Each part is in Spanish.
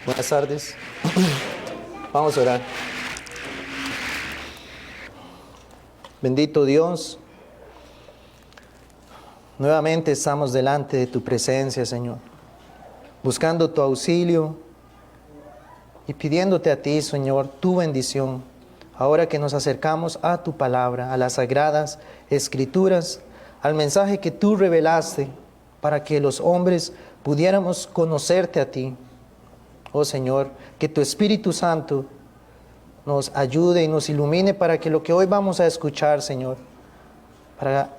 Buenas tardes. Vamos a orar. Bendito Dios, nuevamente estamos delante de tu presencia, Señor, buscando tu auxilio y pidiéndote a ti, Señor, tu bendición. Ahora que nos acercamos a tu palabra, a las sagradas escrituras, al mensaje que tú revelaste para que los hombres pudiéramos conocerte a ti. Oh Señor, que tu Espíritu Santo nos ayude y nos ilumine para que lo que hoy vamos a escuchar, Señor, para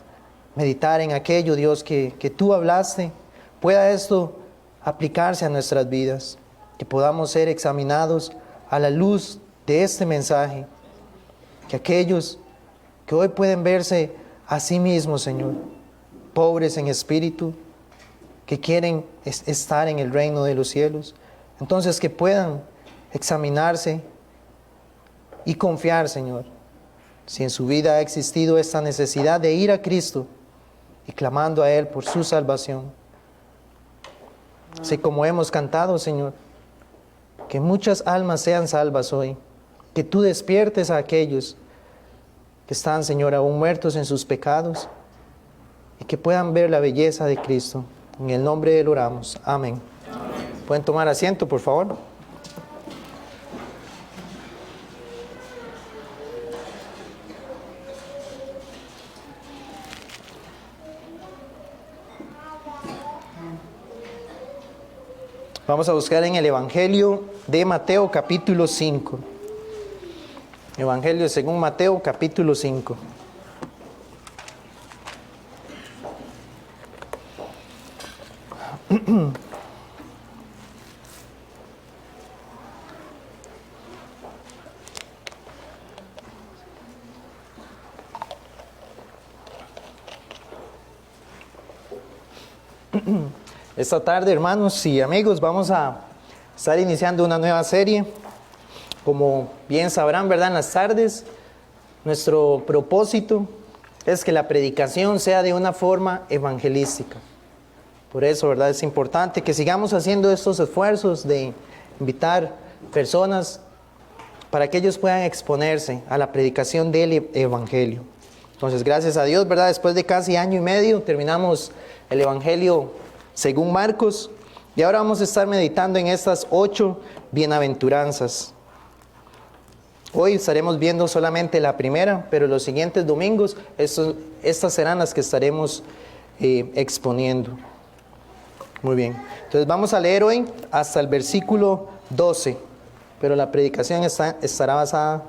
meditar en aquello, Dios, que tú hablaste, pueda esto aplicarse a nuestras vidas, que podamos ser examinados a la luz de este mensaje, que aquellos que hoy pueden verse a sí mismos, Señor, pobres en espíritu, que quieren estar en el reino de los cielos, entonces que puedan examinarse y confiar, Señor, si en su vida ha existido esta necesidad de ir a Cristo y clamando a Él por su salvación. Así como hemos cantado, Señor, que muchas almas sean salvas hoy, que tú despiertes a aquellos que están, Señor, aún muertos en sus pecados y que puedan ver la belleza de Cristo. En el nombre de Él oramos. Amén. ¿Pueden tomar asiento, por favor? Vamos a buscar en el Evangelio de Mateo capítulo 5. Evangelio según Mateo capítulo 5. Esta tarde, hermanos y amigos, vamos a estar iniciando una nueva serie. Como bien sabrán, ¿verdad? En las tardes, nuestro propósito es que la predicación sea de una forma evangelística. Por eso, ¿verdad? Es importante que sigamos haciendo estos esfuerzos de invitar personas para que ellos puedan exponerse a la predicación del Evangelio. Entonces, gracias a Dios, ¿verdad? Después de casi año y medio, terminamos el Evangelio según Marcos, y ahora vamos a estar meditando en estas 8 bienaventuranzas. Hoy estaremos viendo solamente la primera, pero los siguientes domingos, estas serán las que estaremos exponiendo. Muy bien, entonces vamos a leer hoy hasta el versículo 12, pero la predicación estará basada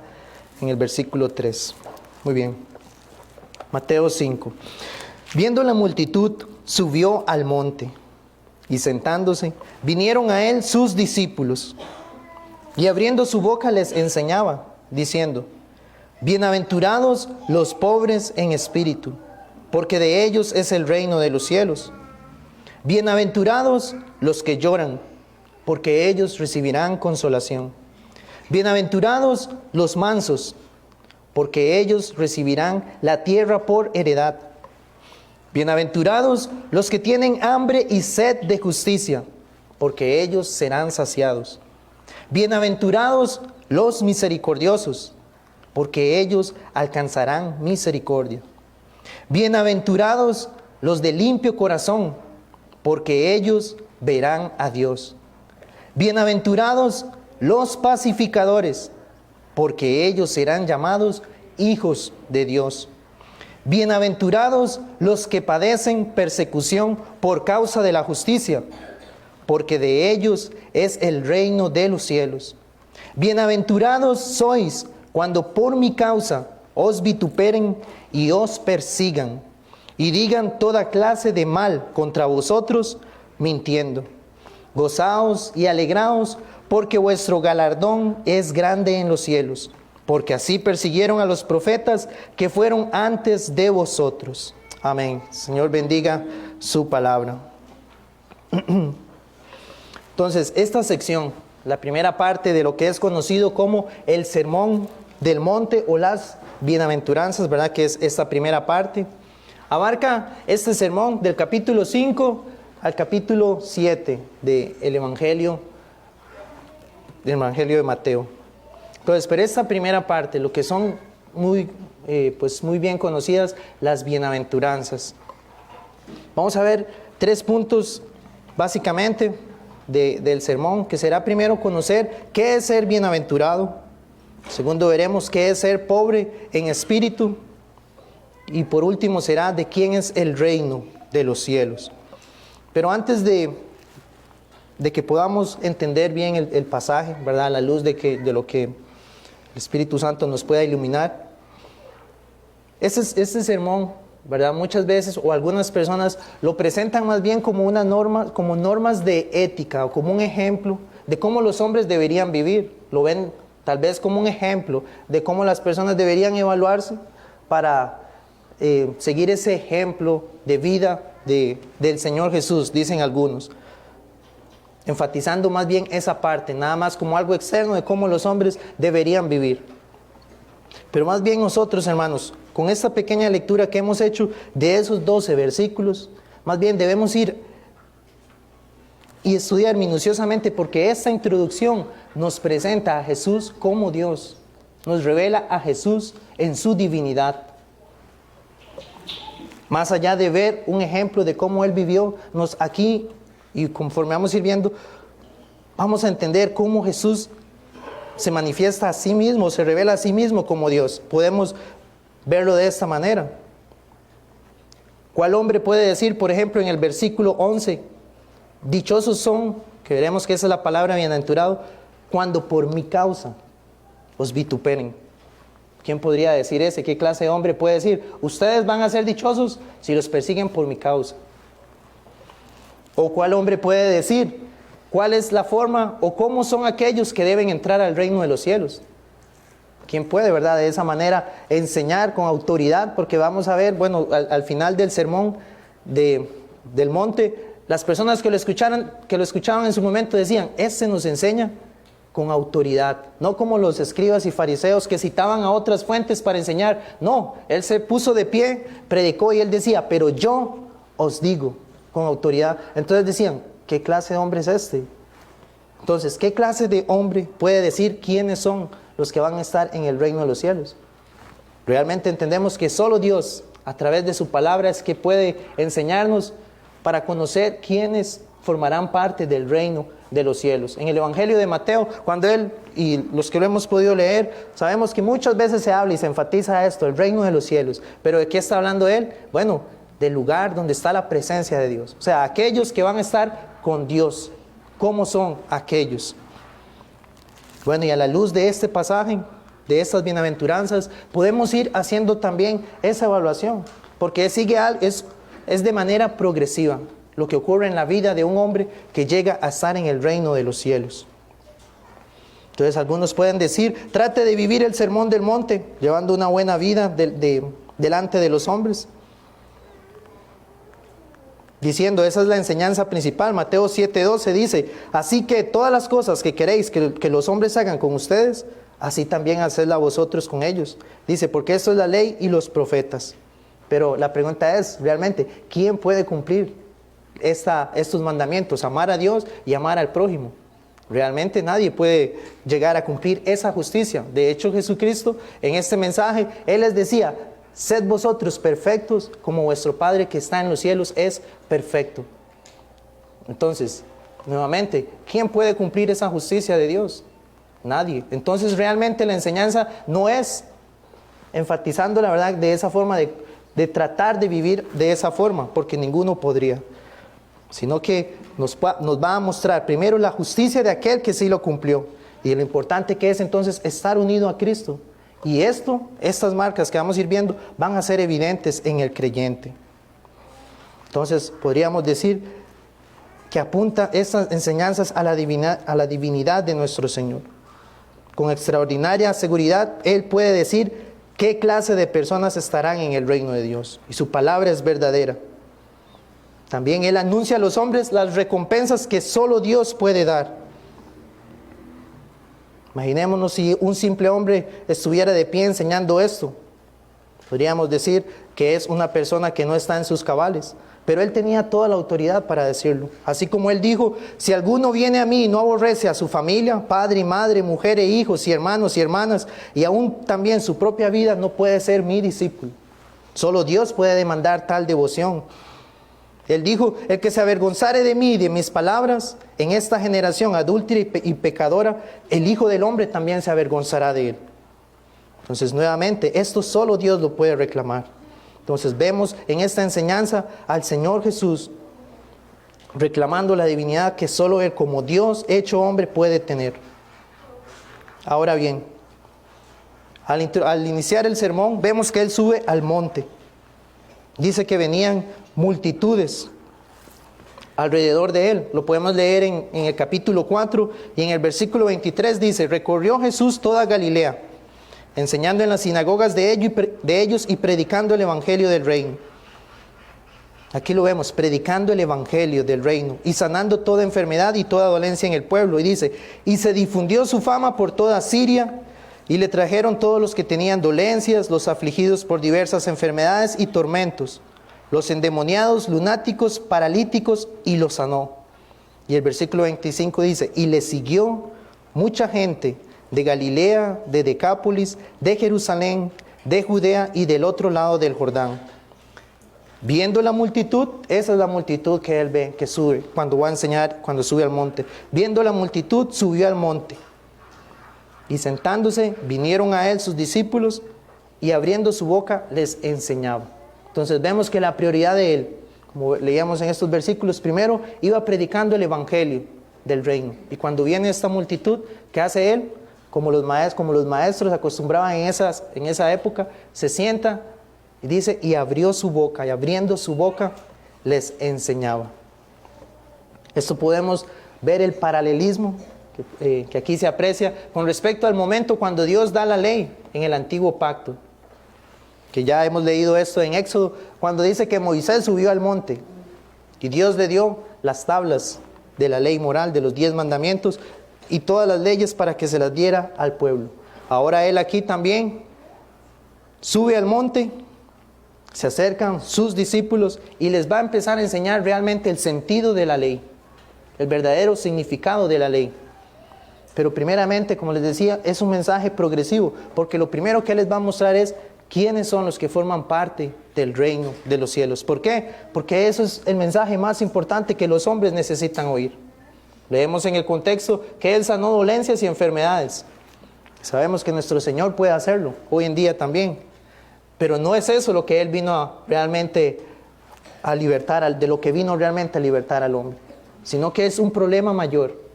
en el versículo 3. Muy bien, Mateo 5. Viendo la multitud, subió al monte, y sentándose, vinieron a él sus discípulos, y abriendo su boca les enseñaba, diciendo: Bienaventurados los pobres en espíritu, porque de ellos es el reino de los cielos. Bienaventurados los que lloran, porque ellos recibirán consolación. Bienaventurados los mansos, porque ellos recibirán la tierra por heredad. Bienaventurados los que tienen hambre y sed de justicia, porque ellos serán saciados. Bienaventurados los misericordiosos, porque ellos alcanzarán misericordia. Bienaventurados los de limpio corazón, porque ellos verán a Dios. Bienaventurados los pacificadores, porque ellos serán llamados hijos de Dios. Bienaventurados los que padecen persecución por causa de la justicia, porque de ellos es el reino de los cielos. Bienaventurados sois cuando por mi causa os vituperen y os persigan, y digan toda clase de mal contra vosotros, mintiendo. Gozaos y alegraos, porque vuestro galardón es grande en los cielos, porque así persiguieron a los profetas que fueron antes de vosotros. Amén. Señor, bendiga su palabra. Entonces, esta sección, la primera parte de lo que es conocido como el Sermón del Monte o las Bienaventuranzas, ¿verdad? Que es esta primera parte, abarca este sermón del capítulo 5 al capítulo 7 del Evangelio Evangelio de Mateo. Entonces, pero esta primera parte, lo que son muy bien conocidas, las bienaventuranzas. Vamos a ver 3 puntos básicamente del sermón, que será primero conocer qué es ser bienaventurado. Segundo, veremos qué es ser pobre en espíritu. Y por último será de quién es el reino de los cielos. Pero antes de que podamos entender bien el pasaje, ¿verdad? A la luz de lo que el Espíritu Santo nos pueda iluminar. Este sermón, ¿verdad? Muchas veces o algunas personas lo presentan más bien como una norma, como normas de ética o como un ejemplo de cómo los hombres deberían vivir. Lo ven tal vez como un ejemplo de cómo las personas deberían evaluarse para seguir ese ejemplo de vida del Señor Jesús, dicen algunos. Enfatizando más bien esa parte, nada más como algo externo de cómo los hombres deberían vivir. Pero más bien nosotros, hermanos, con esta pequeña lectura que hemos hecho de esos 12 versículos, más bien debemos ir y estudiar minuciosamente, porque esta introducción nos presenta a Jesús como Dios, nos revela a Jesús en su divinidad. Más allá de ver un ejemplo de cómo Él vivió, aquí, y conforme vamos a ir viendo, vamos a entender cómo Jesús se manifiesta a sí mismo, se revela a sí mismo como Dios. Podemos verlo de esta manera. ¿Cuál hombre puede decir, por ejemplo, en el versículo 11, dichosos son, que veremos que esa es la palabra bienaventurado, cuando por mi causa os vituperen? ¿Quién podría decir ese? ¿Qué clase de hombre puede decir, ustedes van a ser dichosos si los persiguen por mi causa? ¿O cuál hombre puede decir, cuál es la forma o cómo son aquellos que deben entrar al reino de los cielos? ¿Quién puede, verdad, de esa manera enseñar con autoridad? Porque vamos a ver, bueno, al final del sermón del monte, las personas que lo escuchaban en su momento decían, este nos enseña con autoridad, no como los escribas y fariseos que citaban a otras fuentes para enseñar. No, él se puso de pie, predicó y él decía, pero yo os digo con autoridad. Entonces decían, ¿qué clase de hombre es este? Entonces, ¿qué clase de hombre puede decir quiénes son los que van a estar en el reino de los cielos? Realmente entendemos que solo Dios, a través de su palabra, es que puede enseñarnos para conocer quiénes formarán parte del reino de los cielos. En el Evangelio de Mateo, cuando él, y los que lo hemos podido leer, sabemos que muchas veces se habla y se enfatiza esto, el reino de los cielos. ¿Pero de qué está hablando él? Bueno, del lugar donde está la presencia de Dios. O sea, aquellos que van a estar con Dios. ¿Cómo son aquellos? Bueno, y a la luz de este pasaje, de estas bienaventuranzas, podemos ir haciendo también esa evaluación, porque es de manera progresiva lo que ocurre en la vida de un hombre que llega a estar en el reino de los cielos. Entonces algunos pueden decir, trate de vivir el sermón del monte, llevando una buena vida delante de los hombres. Diciendo, esa es la enseñanza principal. Mateo 7:12 dice, así que todas las cosas que queréis que los hombres hagan con ustedes, así también hacedla vosotros con ellos. Dice, porque esto es la ley y los profetas. Pero la pregunta es, realmente, ¿quién puede cumplir estos mandamientos? Amar a Dios y amar al prójimo. Realmente nadie puede llegar a cumplir esa justicia. De hecho, Jesucristo, en este mensaje, Él les decía, sed vosotros perfectos como vuestro Padre que está en los cielos es perfecto. Entonces, nuevamente, ¿quién puede cumplir esa justicia de Dios? Nadie. Entonces, realmente la enseñanza no es enfatizando la verdad de esa forma, de tratar de vivir de esa forma, porque ninguno podría. Sino que nos va a mostrar primero la justicia de aquel que sí lo cumplió. Y lo importante que es entonces estar unido a Cristo. Y estas marcas que vamos a ir viendo van a ser evidentes en el creyente. Entonces podríamos decir que apunta estas enseñanzas a la divinidad de nuestro Señor. Con extraordinaria seguridad, Él puede decir qué clase de personas estarán en el reino de Dios. Y su palabra es verdadera. También Él anuncia a los hombres las recompensas que solo Dios puede dar. Imaginémonos si un simple hombre estuviera de pie enseñando esto. Podríamos decir que es una persona que no está en sus cabales. Pero él tenía toda la autoridad para decirlo. Así como él dijo, si alguno viene a mí y no aborrece a su familia, padre y madre, mujer e hijos y hermanos y hermanas, y aún también su propia vida, no puede ser mi discípulo. Solo Dios puede demandar tal devoción. Él dijo, el que se avergonzare de mí y de mis palabras, en esta generación adúltera y pecadora, el Hijo del Hombre también se avergonzará de él. Entonces, nuevamente, esto solo Dios lo puede reclamar. Entonces vemos en esta enseñanza al Señor Jesús reclamando la divinidad que solo Él como Dios hecho hombre puede tener. Ahora bien, al iniciar el sermón vemos que Él sube al monte. Dice que venían multitudes alrededor de Él. Lo podemos leer en el capítulo 4 y en el versículo 23 dice, recorrió Jesús toda Galilea, enseñando en las sinagogas de ellos y predicando el evangelio del reino. Aquí lo vemos, predicando el evangelio del reino y sanando toda enfermedad y toda dolencia en el pueblo. Y dice, y se difundió su fama por toda Siria y le trajeron todos los que tenían dolencias, los afligidos por diversas enfermedades y tormentos, los endemoniados, lunáticos, paralíticos, y los sanó. Y el versículo 25 dice, y le siguió mucha gente de Galilea, de Decápolis, de Jerusalén, de Judea y del otro lado del Jordán. Viendo la multitud, esa es la multitud que él ve, que sube, cuando va a enseñar, cuando sube al monte. Viendo la multitud, subió al monte. Y sentándose, vinieron a él sus discípulos, y abriendo su boca, les enseñaba. Entonces vemos que la prioridad de él, como leíamos en estos versículos, primero iba predicando el evangelio del reino. Y cuando viene esta multitud, ¿qué hace él? Como los maestros acostumbraban en esa época, se sienta y dice, y abrió su boca, y abriendo su boca, les enseñaba. Esto podemos ver el paralelismo que aquí se aprecia con respecto al momento cuando Dios da la ley en el antiguo pacto. Que ya hemos leído esto en Éxodo, cuando dice que Moisés subió al monte y Dios le dio las tablas de la ley moral, de los 10 mandamientos y todas las leyes para que se las diera al pueblo. Ahora él aquí también sube al monte, se acercan sus discípulos y les va a empezar a enseñar realmente el sentido de la ley, el verdadero significado de la ley. Pero primeramente, como les decía, es un mensaje progresivo, porque lo primero que les va a mostrar es quiénes son los que forman parte del reino de los cielos. ¿Por qué? Porque eso es el mensaje más importante que los hombres necesitan oír. Leemos en el contexto que Él sanó dolencias y enfermedades. Sabemos que nuestro Señor puede hacerlo, hoy en día también. Pero no es eso lo que Él vino realmente a libertar, de lo que vino realmente a libertar al hombre. Sino que es un problema mayor.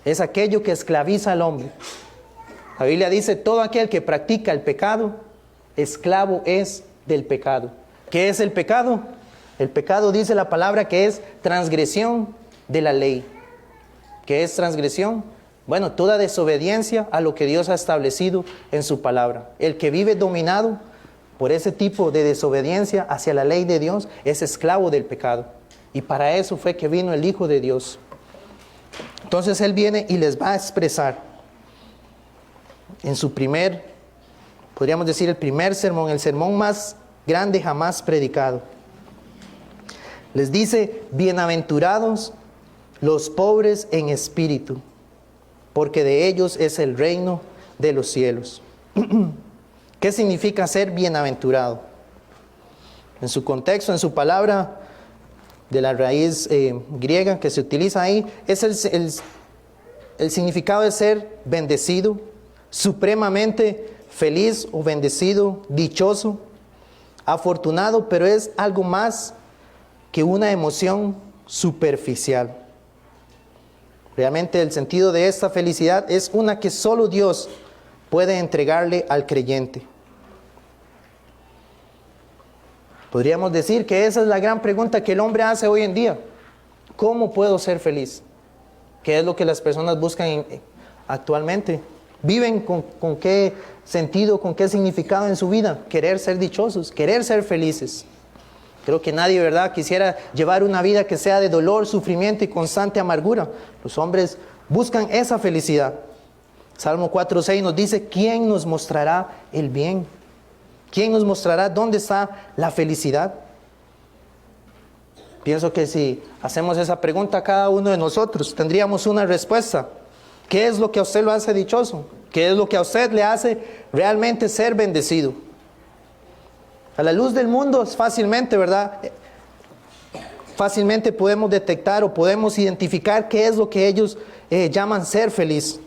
Es aquello que esclaviza al hombre. La Biblia dice, todo aquel que practica el pecado, esclavo es del pecado. ¿Qué es el pecado? El pecado, dice la palabra, que es transgresión de la ley. ¿Qué es transgresión? Bueno, toda desobediencia a lo que Dios ha establecido en su palabra. El que vive dominado por ese tipo de desobediencia hacia la ley de Dios es esclavo del pecado. Y para eso fue que vino el Hijo de Dios. Entonces Él viene y les va a expresar en su podríamos decir el primer sermón, el sermón más grande jamás predicado. Les dice, bienaventurados los pobres en espíritu, porque de ellos es el reino de los cielos. ¿Qué significa ser bienaventurado? En su contexto, en su palabra de la raíz griega que se utiliza ahí, es el significado de ser bendecido, supremamente feliz o bendecido, dichoso, afortunado, pero es algo más que una emoción superficial. Realmente el sentido de esta felicidad es una que solo Dios puede entregarle al creyente. Podríamos decir que esa es la gran pregunta que el hombre hace hoy en día. ¿Cómo puedo ser feliz? ¿Qué es lo que las personas buscan actualmente? ¿Viven con qué sentido, con qué significado en su vida? Querer ser dichosos, querer ser felices. Creo que nadie, ¿verdad?, quisiera llevar una vida que sea de dolor, sufrimiento y constante amargura. Los hombres buscan esa felicidad. Salmo 4:6 nos dice, ¿quién nos mostrará el bien? ¿Quién nos mostrará dónde está la felicidad? Pienso que si hacemos esa pregunta a cada uno de nosotros, tendríamos una respuesta. ¿Qué es lo que a usted lo hace dichoso? ¿Qué es lo que a usted le hace realmente ser bendecido? A la luz del mundo es fácilmente, ¿verdad? Fácilmente podemos detectar o podemos identificar qué es lo que ellos llaman ser feliz.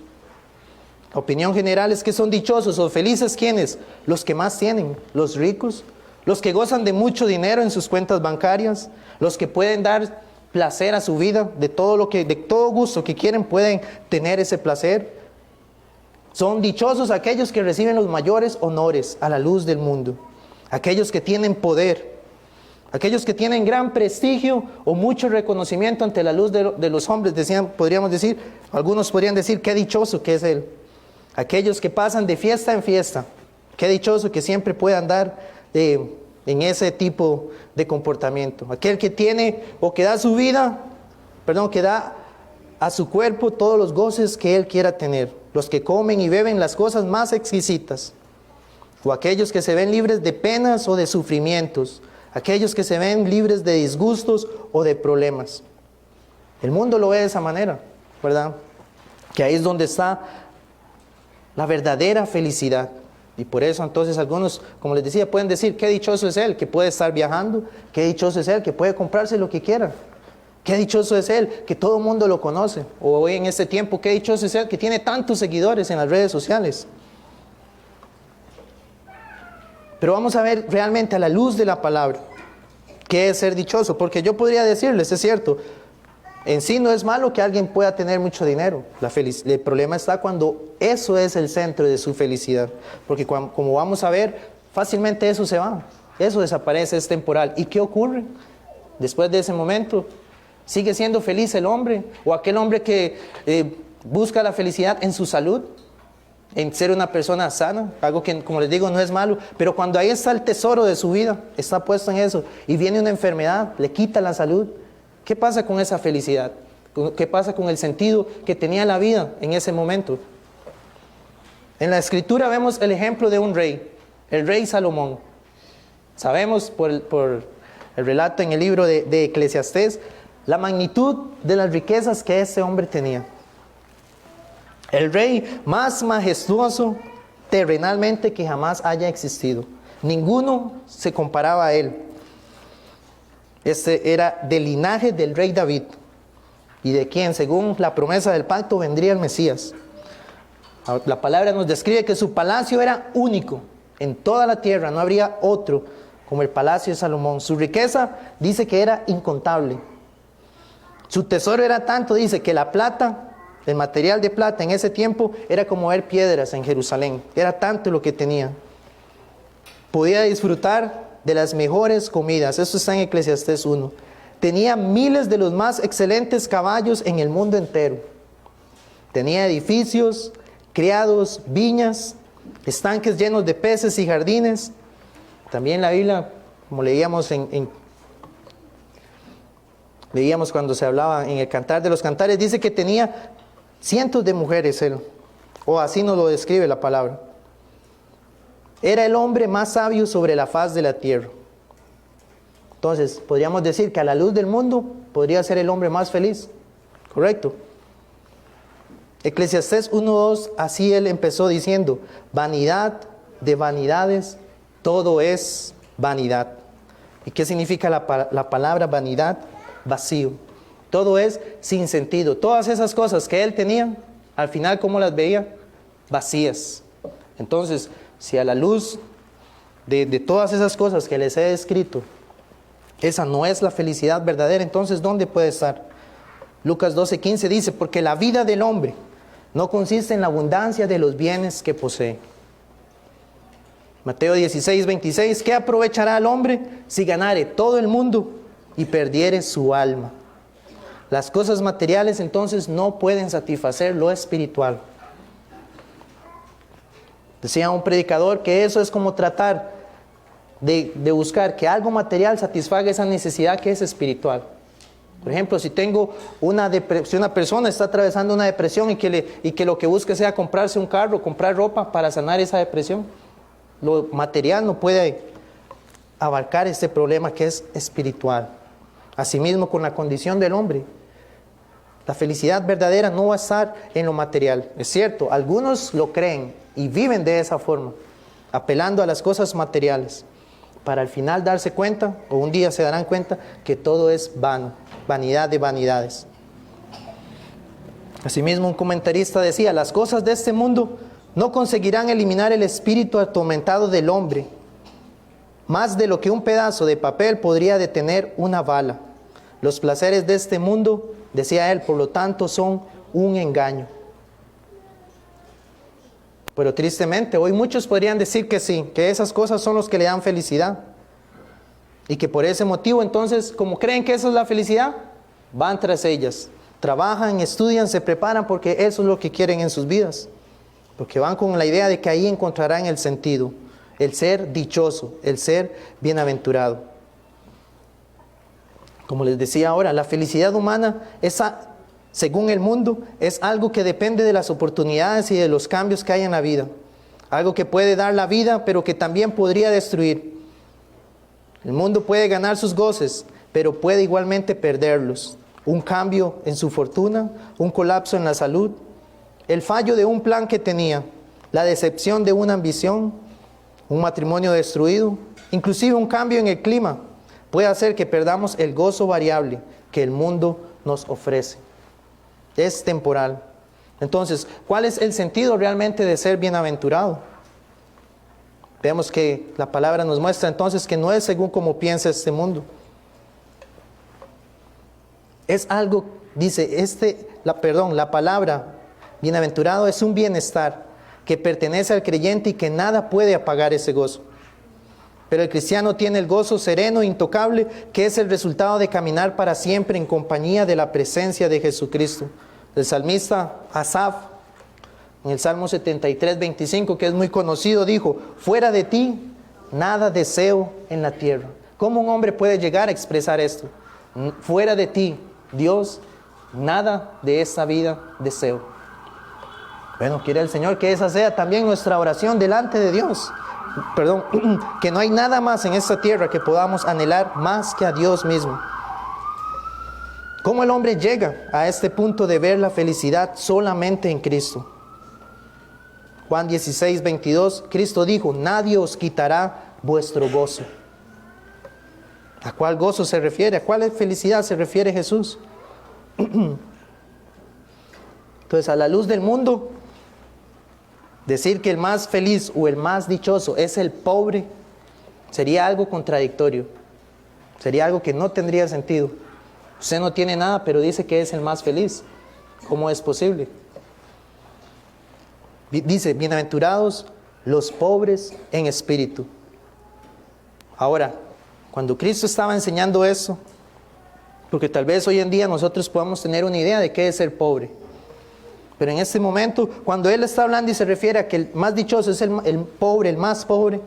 La opinión general es que son dichosos o felices, ¿quiénes? Los que más tienen, los ricos, los que gozan de mucho dinero en sus cuentas bancarias, los que pueden dar placer a su vida, de todo gusto que quieren pueden tener ese placer. Son dichosos aquellos que reciben los mayores honores a la luz del mundo, aquellos que tienen poder, aquellos que tienen gran prestigio o mucho reconocimiento ante la luz de los hombres. Algunos podrían decir, qué dichoso que es él. Aquellos que pasan de fiesta en fiesta, qué dichoso que siempre puede andar en ese tipo de comportamiento. Aquel que tiene o que da que da a su cuerpo todos los goces que él quiera tener. Los que comen y beben las cosas más exquisitas. O aquellos que se ven libres de penas o de sufrimientos. Aquellos que se ven libres de disgustos o de problemas. El mundo lo ve de esa manera, ¿verdad? Que ahí es donde está la verdadera felicidad. Y por eso entonces algunos, como les decía, pueden decir, qué dichoso es él que puede estar viajando, qué dichoso es él que puede comprarse lo que quiera, qué dichoso es él que todo el mundo lo conoce, o hoy en este tiempo, qué dichoso es él que tiene tantos seguidores en las redes sociales. Pero vamos a ver realmente a la luz de la palabra qué es ser dichoso, porque yo podría decirles, es cierto, en sí no es malo que alguien pueda tener mucho dinero. El problema está cuando eso es el centro de su felicidad. Porque como vamos a ver, fácilmente eso se va. Eso desaparece, es temporal. ¿Y qué ocurre? Después de ese momento, ¿sigue siendo feliz el hombre? ¿O aquel hombre que busca la felicidad en su salud? En ser una persona sana, algo que, como les digo, no es malo. Pero cuando ahí está el tesoro de su vida, está puesto en eso, y viene una enfermedad, le quita la salud, ¿qué pasa con esa felicidad? ¿Qué pasa con el sentido que tenía la vida en ese momento? En la Escritura vemos el ejemplo de un rey, el rey Salomón. Sabemos por el relato en el libro de Eclesiastés, la magnitud de las riquezas que ese hombre tenía. El rey más majestuoso terrenalmente que jamás haya existido. Ninguno se comparaba a él. Este era del linaje del rey David, y de quien, según la promesa del pacto, vendría el Mesías. La palabra nos describe que su palacio era único en toda la tierra, no habría otro como el palacio de Salomón. Su riqueza dice que era incontable. Su tesoro era tanto, dice, que la plata, el material de plata en ese tiempo era como ver piedras en Jerusalén. Era tanto lo que tenía. Podía disfrutar de las mejores comidas. Eso está en Eclesiastés 1. Tenía miles de los más excelentes caballos en el mundo entero. Tenía edificios, criados, viñas, estanques llenos de peces y jardines. También la Biblia, como leíamos leíamos cuando se hablaba en el Cantar de los Cantares, dice que tenía cientos de mujeres él, o así nos lo describe la palabra. Era el hombre más sabio sobre la faz de la tierra. Entonces, podríamos decir que a la luz del mundo podría ser el hombre más feliz. ¿Correcto? Eclesiastés 1:2, así él empezó diciendo, vanidad de vanidades, todo es vanidad. ¿Y qué significa la palabra vanidad? Vacío. Todo es sin sentido. Todas esas cosas que él tenía, al final, ¿cómo las veía? Vacías. Entonces, si a la luz de todas esas cosas que les he descrito, esa no es la felicidad verdadera, entonces ¿dónde puede estar? Lucas 12:15 dice, porque la vida del hombre no consiste en la abundancia de los bienes que posee. Mateo 16:26, ¿qué aprovechará el hombre si ganare todo el mundo y perdiere su alma? Las cosas materiales entonces no pueden satisfacer lo espiritual. Decía un predicador que eso es como tratar de buscar que algo material satisfaga esa necesidad que es espiritual. Por ejemplo, si si una persona está atravesando una depresión y que lo que busca sea comprarse un carro, comprar ropa para sanar esa depresión, Lo material no puede abarcar este problema que es espiritual. Asimismo, con la condición del hombre. La felicidad verdadera no va a estar en lo material. Es cierto, algunos lo creen y viven de esa forma, apelando a las cosas materiales, para al final darse cuenta, o un día se darán cuenta, que todo es vano, vanidad de vanidades. Asimismo, un comentarista decía, las cosas de este mundo no conseguirán eliminar el espíritu atormentado del hombre, más de lo que un pedazo de papel podría detener una bala. Los placeres de este mundo, decía él, por lo tanto, son un engaño. Pero tristemente, hoy muchos podrían decir que sí, que esas cosas son los que le dan felicidad. Y que por ese motivo, entonces, como creen que eso es la felicidad, van tras ellas. Trabajan, estudian, se preparan porque eso es lo que quieren en sus vidas. Porque van con la idea de que ahí encontrarán el sentido, el ser dichoso, el ser bienaventurado. Como les decía ahora, la felicidad humana, según el mundo, es algo que depende de las oportunidades y de los cambios que hay en la vida. Algo que puede dar la vida, pero que también podría destruir. El mundo puede ganar sus goces, pero puede igualmente perderlos. Un cambio en su fortuna, un colapso en la salud, el fallo de un plan que tenía, la decepción de una ambición, un matrimonio destruido, inclusive un cambio en el clima, puede hacer que perdamos el gozo variable que el mundo nos ofrece. Es temporal. Entonces, ¿cuál es el sentido realmente de ser bienaventurado? Vemos que la palabra nos muestra entonces que no es según como piensa este mundo. Es algo, dice, la palabra bienaventurado es un bienestar que pertenece al creyente y que nada puede apagar ese gozo. Pero el cristiano tiene el gozo sereno e intocable, que es el resultado de caminar para siempre en compañía de la presencia de Jesucristo. El salmista Asaf, en el Salmo 73, 25, que es muy conocido, dijo, fuera de ti, nada deseo en la tierra. ¿Cómo un hombre puede llegar a expresar esto? Fuera de ti, Dios, nada de esta vida deseo. Bueno, quiere el Señor que esa sea también nuestra oración delante de Dios. Que no hay nada más en esta tierra que podamos anhelar más que a Dios mismo. ¿Cómo el hombre llega a este punto de ver la felicidad solamente en Cristo? Juan 16, 22, Cristo dijo, nadie os quitará vuestro gozo. ¿A cuál gozo se refiere? ¿A cuál felicidad se refiere Jesús? Entonces, a la luz del mundo, decir que el más feliz o el más dichoso es el pobre sería algo contradictorio. Sería algo que no tendría sentido. Usted no tiene nada, pero dice que es el más feliz. ¿Cómo es posible? Dice, bienaventurados los pobres en espíritu. Ahora, cuando Cristo estaba enseñando eso, porque tal vez hoy en día nosotros podamos tener una idea de qué es ser pobre. Pero en este momento, cuando Él está hablando y se refiere a que el más dichoso es el pobre, el más pobre,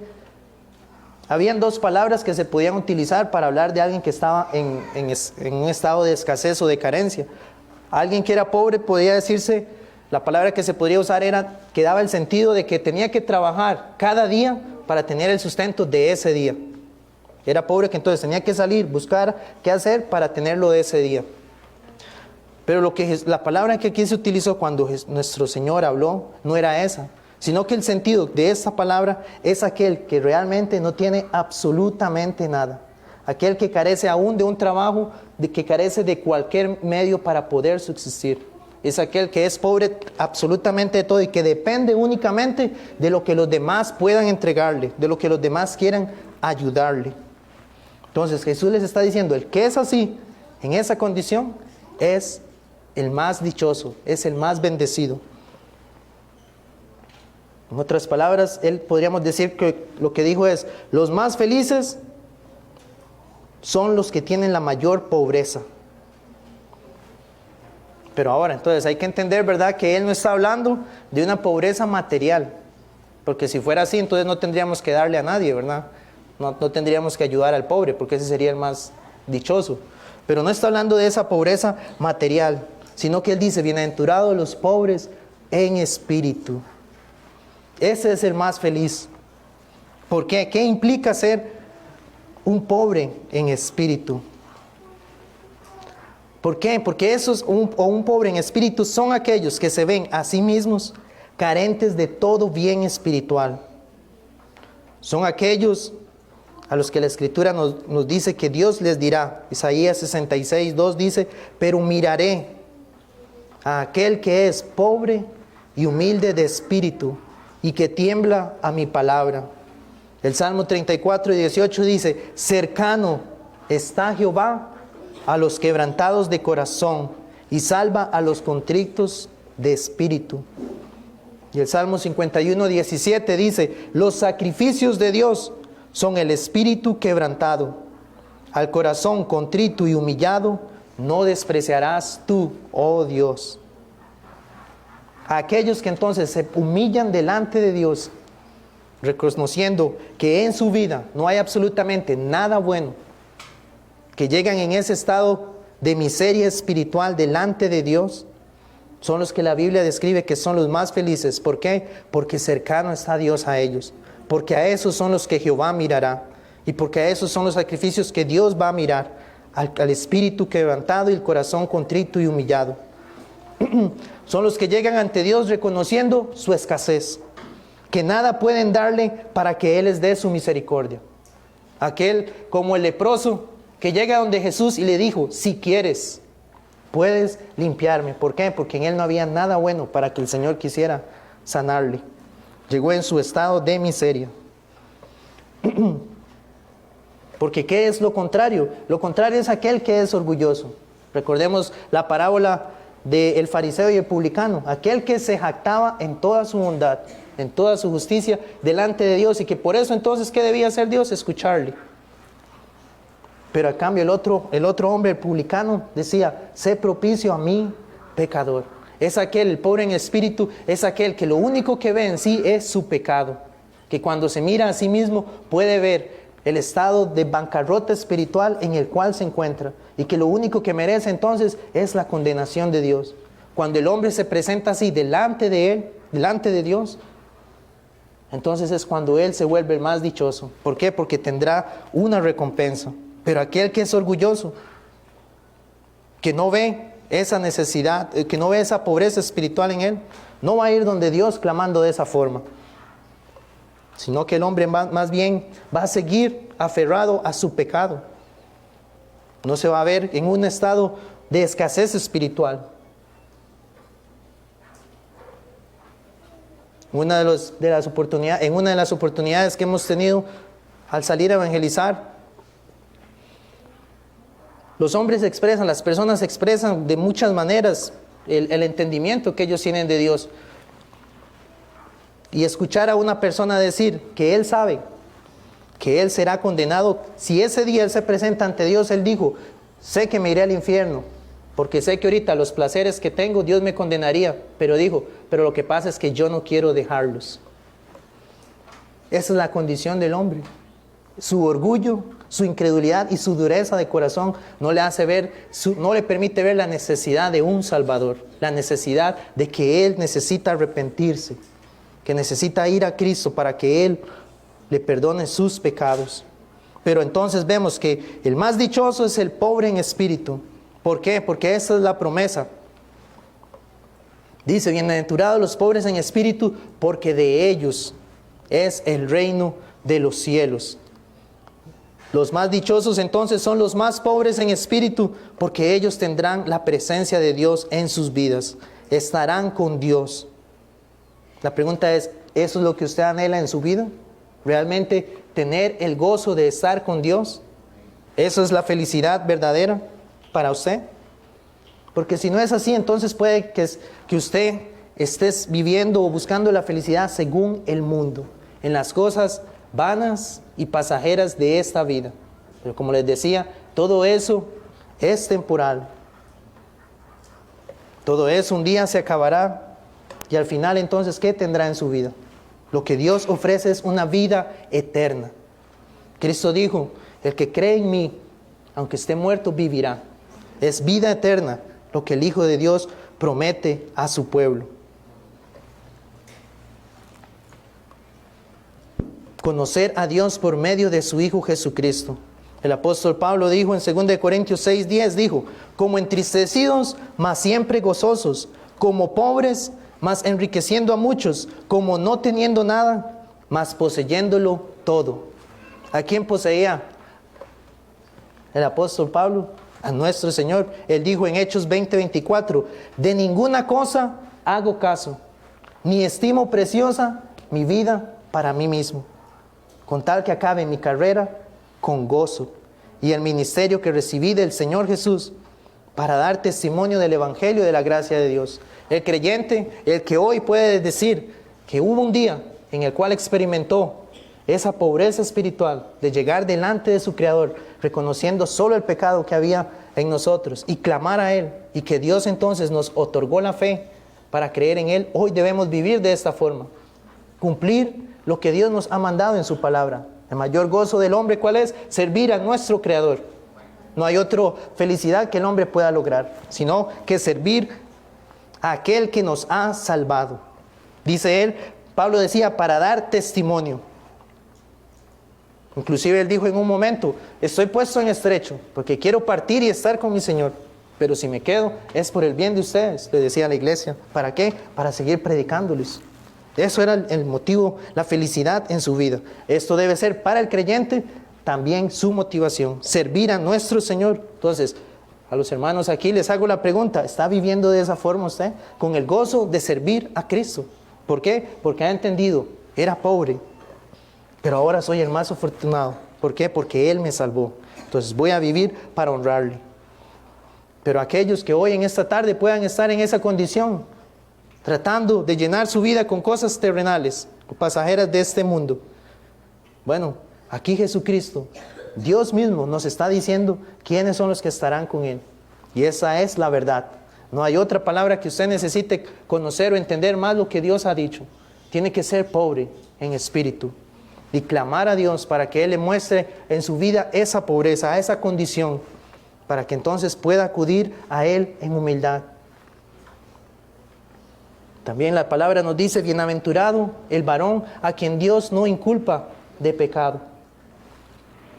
habían dos palabras que se podían utilizar para hablar de alguien que estaba en un estado de escasez o de carencia. Alguien que era pobre podía decirse, la palabra que se podría usar era que daba el sentido de que tenía que trabajar cada día para tener el sustento de ese día. Era pobre que entonces tenía que salir, buscar qué hacer para tenerlo de ese día. Pero la palabra que aquí se utilizó cuando nuestro Señor habló no era esa, sino que el sentido de esa palabra es aquel que realmente no tiene absolutamente nada. Aquel que carece aún de un trabajo, que carece de cualquier medio para poder subsistir. Es aquel que es pobre absolutamente de todo y que depende únicamente de lo que los demás puedan entregarle, de lo que los demás quieran ayudarle. Entonces Jesús les está diciendo, el que es así, en esa condición, es el más dichoso, es el más bendecido. En otras palabras, podríamos decir que lo que dijo es, los más felices son los que tienen la mayor pobreza. Pero ahora, entonces, hay que entender, ¿verdad?, que Él no está hablando de una pobreza material. Porque si fuera así, entonces no tendríamos que darle a nadie, ¿verdad? No tendríamos que ayudar al pobre, porque ese sería el más dichoso. Pero no está hablando de esa pobreza material, sino que Él dice, bienaventurados los pobres en espíritu. Ese es el más feliz. ¿Por qué? ¿Qué implica ser un pobre en espíritu? ¿Por qué? Porque un pobre en espíritu son aquellos que se ven a sí mismos carentes de todo bien espiritual. Son aquellos a los que la Escritura nos dice que Dios les dirá. Isaías 66:2 dice: pero miraré a aquel que es pobre y humilde de espíritu y que tiembla a mi palabra. El Salmo 34:18 dice: cercano está Jehová a los quebrantados de corazón y salva a los contritos de espíritu. Y el Salmo 51:17 dice: los sacrificios de Dios son el espíritu quebrantado. Al corazón contrito y humillado no despreciarás tú, oh Dios. A aquellos que entonces se humillan delante de Dios, reconociendo que en su vida no hay absolutamente nada bueno, que llegan en ese estado de miseria espiritual delante de Dios, son los que la Biblia describe que son los más felices. ¿Por qué? Porque cercano está Dios a ellos. Porque a esos son los que Jehová mirará. Y porque a esos son los sacrificios que Dios va a mirar. Al espíritu quebrantado y el corazón contrito y humillado. Son los que llegan ante Dios reconociendo su escasez. Que nada pueden darle para que Él les dé su misericordia. Aquel como el leproso que llega donde Jesús y le dijo: si quieres, puedes limpiarme. ¿Por qué? Porque en él no había nada bueno para que el Señor quisiera sanarle. Llegó en su estado de miseria. Porque ¿qué es lo contrario? Lo contrario es aquel que es orgulloso. Recordemos la parábola del fariseo y el publicano. Aquel que se jactaba en toda su bondad, en toda su justicia delante de Dios, y que por eso entonces, ¿qué debía hacer Dios? Escucharle. Pero a cambio el otro hombre, el publicano, decía: sé propicio a mí, pecador. Es aquel, el pobre en espíritu, es aquel que lo único que ve en sí es su pecado. Que cuando se mira a sí mismo puede ver el estado de bancarrota espiritual en el cual se encuentra. Y que lo único que merece entonces es la condenación de Dios. Cuando el hombre se presenta así delante de él, delante de Dios, entonces es cuando él se vuelve el más dichoso. ¿Por qué? Porque tendrá una recompensa. Pero aquel que es orgulloso, que no ve esa necesidad, que no ve esa pobreza espiritual en él, no va a ir donde Dios clamando de esa forma. Sino que el hombre más bien va a seguir aferrado a su pecado. No se va a ver en un estado de escasez espiritual. En una de las oportunidades que hemos tenido al salir a evangelizar, los hombres expresan, las personas expresan de muchas maneras el entendimiento que ellos tienen de Dios. Y escuchar a una persona decir que él sabe que él será condenado, si ese día él se presenta ante Dios, él dijo: sé que me iré al infierno, porque sé que ahorita los placeres que tengo, Dios me condenaría. Pero dijo: pero lo que pasa es que yo no quiero dejarlos. Esa es la condición del hombre. Su orgullo, su incredulidad y su dureza de corazón no le hace ver, no le permite ver la necesidad de un Salvador, la necesidad de que él necesita arrepentirse, que necesita ir a Cristo para que Él le perdone sus pecados. Pero entonces vemos que el más dichoso es el pobre en espíritu. ¿Por qué? Porque esa es la promesa. Dice: bienaventurados los pobres en espíritu, porque de ellos es el reino de los cielos. Los más dichosos entonces son los más pobres en espíritu, porque ellos tendrán la presencia de Dios en sus vidas. Estarán con Dios. La pregunta es: ¿eso es lo que usted anhela en su vida? ¿Realmente tener el gozo de estar con Dios? ¿Eso es la felicidad verdadera para usted? Porque si no es así, entonces puede que usted esté viviendo o buscando la felicidad según el mundo, en las cosas vanas y pasajeras de esta vida. Pero como les decía, todo eso es temporal. Todo eso un día se acabará. Y al final entonces, ¿qué tendrá en su vida? Lo que Dios ofrece es una vida eterna. Cristo dijo: el que cree en mí, aunque esté muerto, vivirá. Es vida eterna lo que el Hijo de Dios promete a su pueblo. conocer a Dios por medio de su Hijo Jesucristo. El apóstol Pablo dijo en 2 Corintios 6:10, dijo, como entristecidos, mas siempre gozosos, como pobres, mas enriqueciendo a muchos, como no teniendo nada, mas poseyéndolo todo. ¿A quién poseía el apóstol Pablo? A nuestro Señor. Él dijo en Hechos 20:24, de ninguna cosa hago caso, ni estimo preciosa mi vida para mí mismo, con tal que acabe mi carrera con gozo y el ministerio que recibí del Señor Jesús para dar testimonio del Evangelio de la gracia de Dios. El creyente, el que hoy puede decir que hubo un día en el cual experimentó esa pobreza espiritual de llegar delante de su Creador, reconociendo solo el pecado que había en nosotros y clamar a Él, y que Dios entonces nos otorgó la fe para creer en Él. Hoy debemos vivir de esta forma, cumplir lo que Dios nos ha mandado en su palabra. El mayor gozo del hombre, ¿cuál es? Servir a nuestro Creador. No hay otra felicidad que el hombre pueda lograr, sino que servir a aquel que nos ha salvado. Dice él, Pablo decía, para dar testimonio. Inclusive él dijo en un momento, estoy puesto en estrecho, porque quiero partir y estar con mi Señor. Pero si me quedo, es por el bien de ustedes, le decía a la iglesia. ¿Para qué? Para seguir predicándoles. Eso era el motivo, la felicidad en su vida. Esto debe ser para el creyente también su motivación, servir a nuestro Señor. Entonces, a los hermanos aquí les hago la pregunta, ¿está viviendo de esa forma usted? Con el gozo de servir a Cristo. ¿Por qué? Porque ha entendido, era pobre, pero ahora soy el más afortunado. ¿Por qué? Porque Él me salvó. Entonces voy a vivir para honrarle. Pero aquellos que hoy en esta tarde puedan estar en esa condición, tratando de llenar su vida con cosas terrenales o pasajeras de este mundo. Bueno, aquí Jesucristo, Dios mismo nos está diciendo quiénes son los que estarán con Él. Y esa es la verdad. No hay otra palabra que usted necesite conocer o entender más lo que Dios ha dicho. Tiene que ser pobre en espíritu y clamar a Dios para que Él le muestre en su vida esa pobreza, esa condición, para que entonces pueda acudir a Él en humildad. También la palabra nos dice, bienaventurado el varón a quien Dios no inculpa de pecado.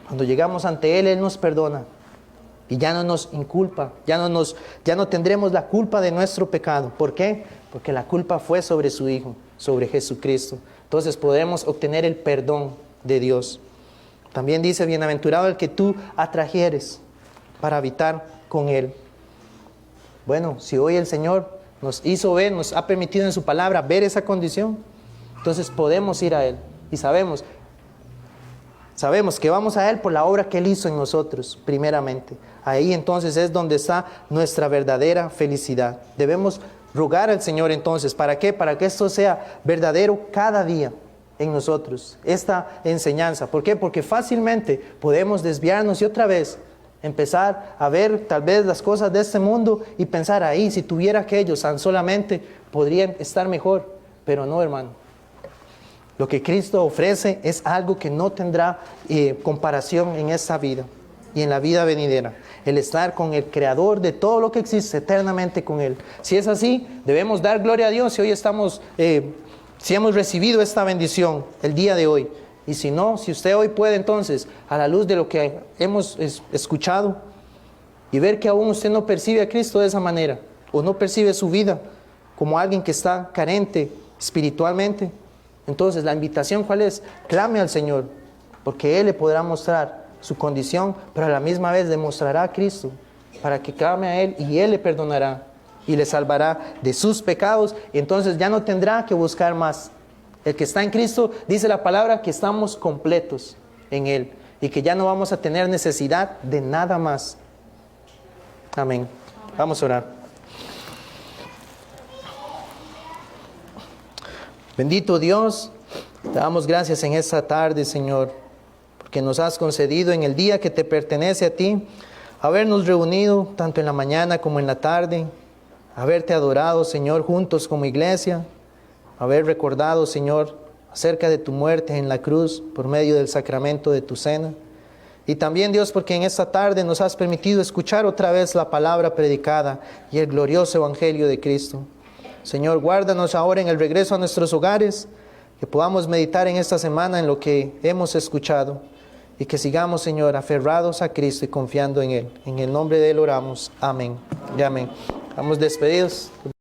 Cuando llegamos ante Él, Él nos perdona y ya no nos inculpa, ya no tendremos la culpa de nuestro pecado. ¿Por qué? Porque la culpa fue sobre su Hijo, sobre Jesucristo. Entonces podemos obtener el perdón de Dios. También dice, bienaventurado el que tú atrajeres para habitar con Él. Bueno, si hoy el Señor nos hizo ver, nos ha permitido en su palabra ver esa condición, entonces podemos ir a Él y sabemos que vamos a Él por la obra que Él hizo en nosotros, primeramente. Ahí entonces es donde está nuestra verdadera felicidad. Debemos rogar al Señor entonces, ¿para qué? Para que esto sea verdadero cada día en nosotros, esta enseñanza. ¿Por qué? Porque fácilmente podemos desviarnos y otra vez empezar a ver tal vez las cosas de este mundo y pensar ahí, si tuviera aquellos tan solamente podrían estar mejor. Pero no, hermano. Lo que Cristo ofrece es algo que no tendrá comparación en esta vida y en la vida venidera. El estar con el Creador de todo lo que existe, eternamente con Él. Si es así, debemos dar gloria a Dios si hoy si hemos recibido esta bendición el día de hoy. Y si no, si usted hoy puede entonces, a la luz de lo que hemos escuchado, y ver que aún usted no percibe a Cristo de esa manera, o no percibe su vida como alguien que está carente espiritualmente, entonces la invitación ¿cuál es? Clame al Señor, porque Él le podrá mostrar su condición, pero a la misma vez le mostrará a Cristo, para que clame a Él y Él le perdonará y le salvará de sus pecados, y entonces ya no tendrá que buscar más. El que está en Cristo, dice la palabra, que estamos completos en Él y que ya no vamos a tener necesidad de nada más. Amén. Vamos a orar. Bendito Dios, te damos gracias en esta tarde, Señor, porque nos has concedido en el día que te pertenece a ti, habernos reunido tanto en la mañana como en la tarde, haberte adorado, Señor, juntos como iglesia, haber recordado, Señor, acerca de tu muerte en la cruz por medio del sacramento de tu cena. Y también, Dios, porque en esta tarde nos has permitido escuchar otra vez la palabra predicada y el glorioso Evangelio de Cristo. Señor, guárdanos ahora en el regreso a nuestros hogares, que podamos meditar en esta semana en lo que hemos escuchado y que sigamos, Señor, aferrados a Cristo y confiando en Él. En el nombre de Él oramos. Amén y amén. Estamos despedidos.